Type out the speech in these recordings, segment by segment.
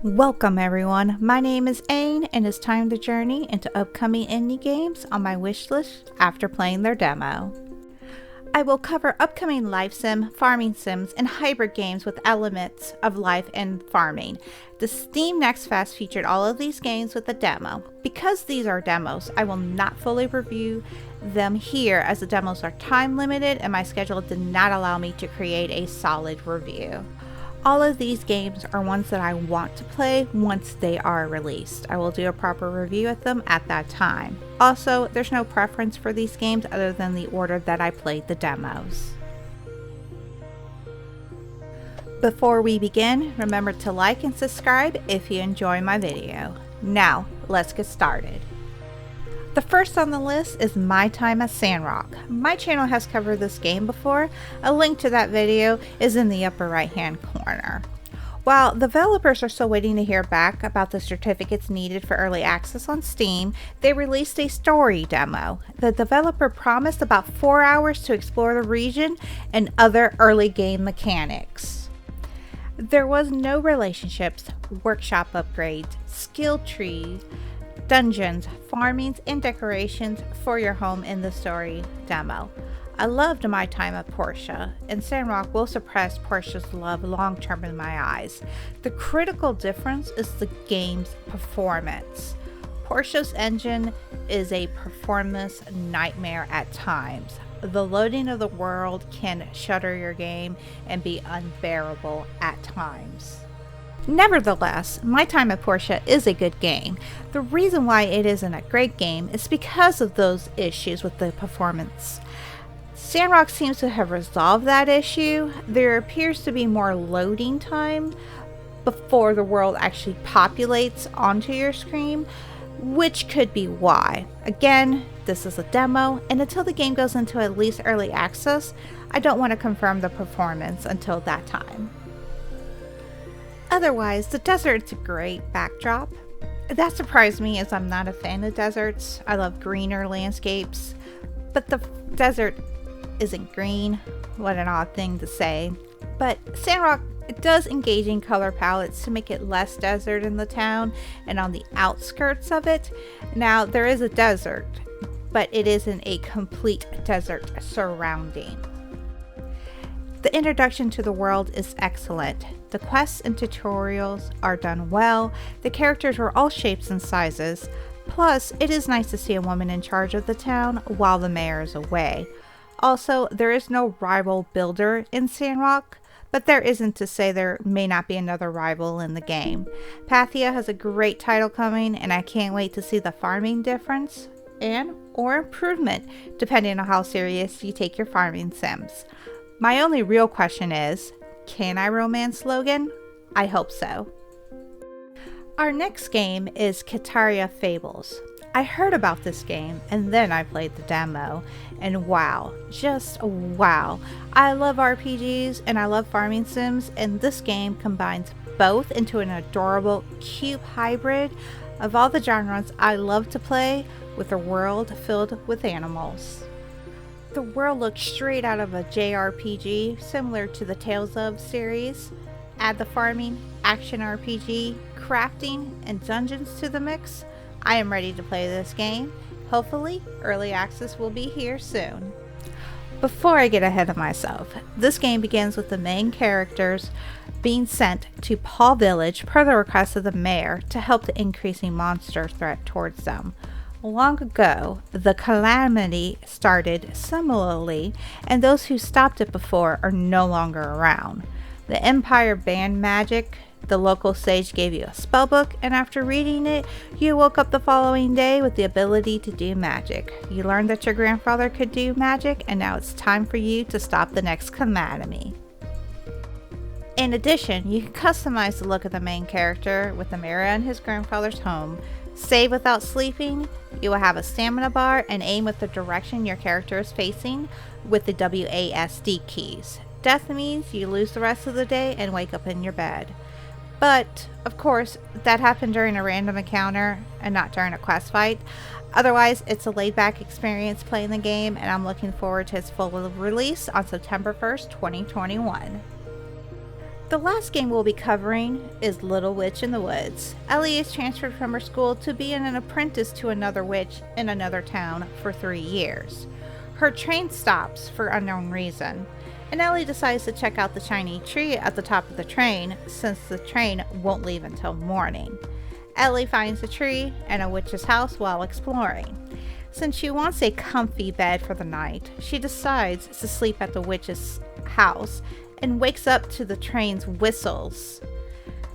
Welcome everyone, my name is Aenne and it's time to journey into upcoming indie games on my wish list after playing their demo. I will cover upcoming life sim, farming sims, and hybrid games with elements of life and farming. The Steam Next Fest featured all of these games with a demo. Because these are demos, I will not fully review them here as the demos are time limited and my schedule did not allow me to create a solid review. All of these games are ones that I want to play once they are released. I will do a proper review of them at that time. Also, there's no preference for these games other than the order that I played the demos. Before we begin, remember to like and subscribe if you enjoy my video. Now, let's get started. The first on the list is My Time at Sandrock. My channel has covered this game before. A link to that video is in the upper right hand corner. While the developers are still waiting to hear back about the certificates needed for early access on Steam, they released a story demo. The developer promised about 4 hours to explore the region and other early game mechanics. There was no relationships, workshop upgrades, skill trees, dungeons, farmings, and decorations for your home in the story demo. I loved My Time at Portia, and Sandrock will suppress Portia's love long term in my eyes. The critical difference is the game's performance. Portia's engine is a performance nightmare at times. The loading of the world can shutter your game and be unbearable at times. Nevertheless, My Time at Portia is a good game. The reason why it isn't a great game is because of those issues with the performance. Sandrock seems to have resolved that issue. There appears to be more loading time before the world actually populates onto your screen, which could be why. Again, this is a demo, and until the game goes into at least early access, I don't want to confirm the performance until that time. Otherwise, the desert's a great backdrop. That surprised me as I'm not a fan of deserts. I love greener landscapes, but the desert isn't green. What an odd thing to say. But Sandrock does engaging color palettes to make it less desert in the town and on the outskirts of it. Now, there is a desert, but it isn't a complete desert surrounding. The introduction to the world is excellent. The quests and tutorials are done well. The characters are all shapes and sizes. Plus, it is nice to see a woman in charge of the town while the mayor is away. Also, there is no rival builder in Sandrock, but there isn't to say there may not be another rival in the game. Pathia has a great title coming, and I can't wait to see the farming difference or improvement, depending on how serious you take your farming sims. My only real question is, can I romance Logan? I hope so. Our next game is Kitaria Fables. I heard about this game and then I played the demo, and wow, just wow. I love RPGs and I love farming sims, and this game combines both into an adorable, cute hybrid of all the genres I love to play with a world filled with animals. The world looks straight out of a JRPG, similar to the Tales of series. Add the farming, action RPG, crafting, and dungeons to the mix. I am ready to play this game. Hopefully, early access will be here soon. Before I get ahead of myself, this game begins with the main characters being sent to Paw Village per the request of the mayor to help the increasing monster threat towards them. Long ago, the calamity started similarly, and those who stopped it before are no longer around. The Empire banned magic. The local sage gave you a spellbook, and after reading it, you woke up the following day with the ability to do magic. You learned that your grandfather could do magic, and now it's time for you to stop the next calamity. In addition, you can customize the look of the main character with the mirror in his grandfather's home. Save without sleeping. You will have a stamina bar and aim with the direction your character is facing with the WASD keys. Death means you lose the rest of the day and wake up in your bed. But, of course, that happened during a random encounter and not during a quest fight. Otherwise, it's a laid-back experience playing the game, and I'm looking forward to its full release on September 1st, 2021. The last game we'll be covering is Little Witch in the Woods. Ellie is transferred from her school to be an apprentice to another witch in another town for 3 years. Her train stops for unknown reason, and Ellie decides to check out the shiny tree at the top of the train since the train won't leave until morning. Ellie finds a tree and a witch's house while exploring. Since she wants a comfy bed for the night, she decides to sleep at the witch's house and wakes up to the train's whistles.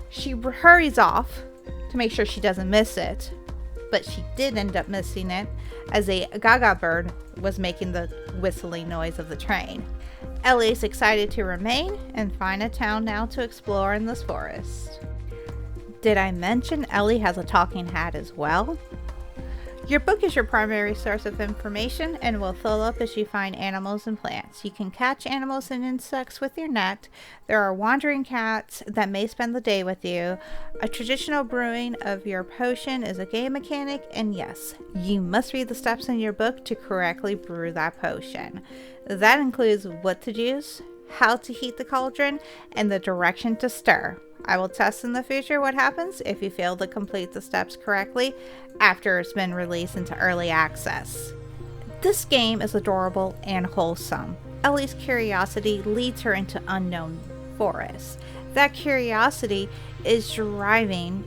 She hurries off to make sure she doesn't miss it, but she did end up missing it as a gaga bird was making the whistling noise of the train. Ellie is excited to remain and find a town now to explore in this forest. Did I mention Ellie has a talking hat as well? Your book is your primary source of information and will fill up as you find animals and plants. You can catch animals and insects with your net. There are wandering cats that may spend the day with you. A traditional brewing of your potion is a game mechanic, and yes, you must read the steps in your book to correctly brew that potion. That includes what to use, how to heat the cauldron, and the direction to stir. I will test in the future what happens if you fail to complete the steps correctly after it's been released into early access. This game is adorable and wholesome. Ellie's curiosity leads her into unknown forests. That curiosity is driving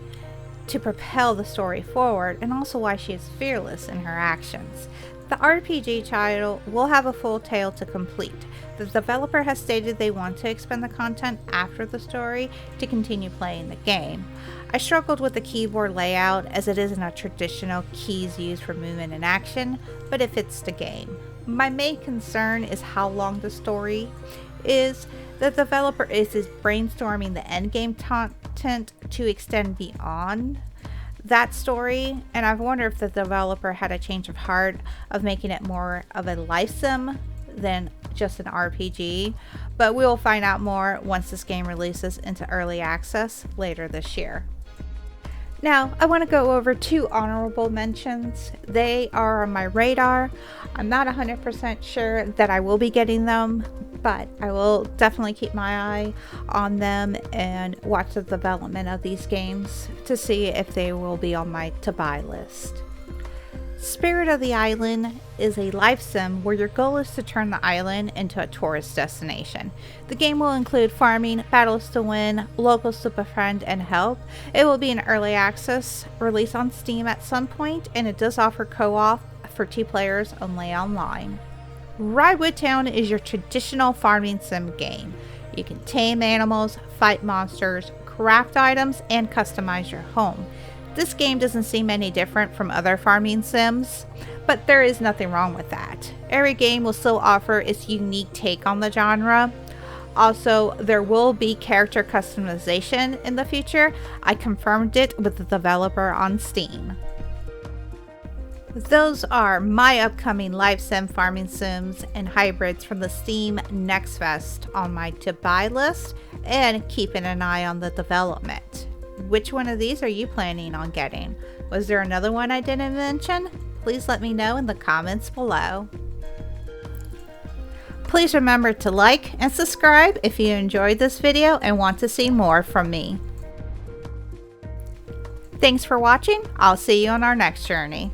to propel the story forward, and also why she is fearless in her actions. The RPG title will have a full tale to complete. The developer has stated they want to expand the content after the story to continue playing the game. I struggled with the keyboard layout as it isn't a traditional keys used for movement and action, but it fits the game. My main concern is how long the story is. The developer is brainstorming the endgame content to extend beyond that story, and I've wondered if the developer had a change of heart of making it more of a life sim than just an RPG, but we will find out more once this game releases into early access later this year. Now, I want to go over 2 honorable mentions. They are on my radar. I'm not 100% sure that I will be getting them, but I will definitely keep my eye on them and watch the development of these games to see if they will be on my to-buy list. Spirit of the Island is a life sim where your goal is to turn the island into a tourist destination. The game will include farming, battles to win, locals to befriend and help. It will be in early access, release on Steam at some point, and it does offer co-op for 2 players only online. Ryewood Town is your traditional farming sim game. You can tame animals, fight monsters, craft items, and customize your home. This game doesn't seem any different from other farming sims, but there is nothing wrong with that. Every game will still offer its unique take on the genre. Also, there will be character customization in the future. I confirmed it with the developer on Steam. Those are my upcoming live sim, farming sims, and hybrids from the Steam Next Fest on my to-buy list, and keeping an eye on the development. Which one of these are you planning on getting? Was there another one I didn't mention? Please let me know in the comments below. Please remember to like and subscribe if you enjoyed this video and want to see more from me. Thanks for watching. I'll see you on our next journey.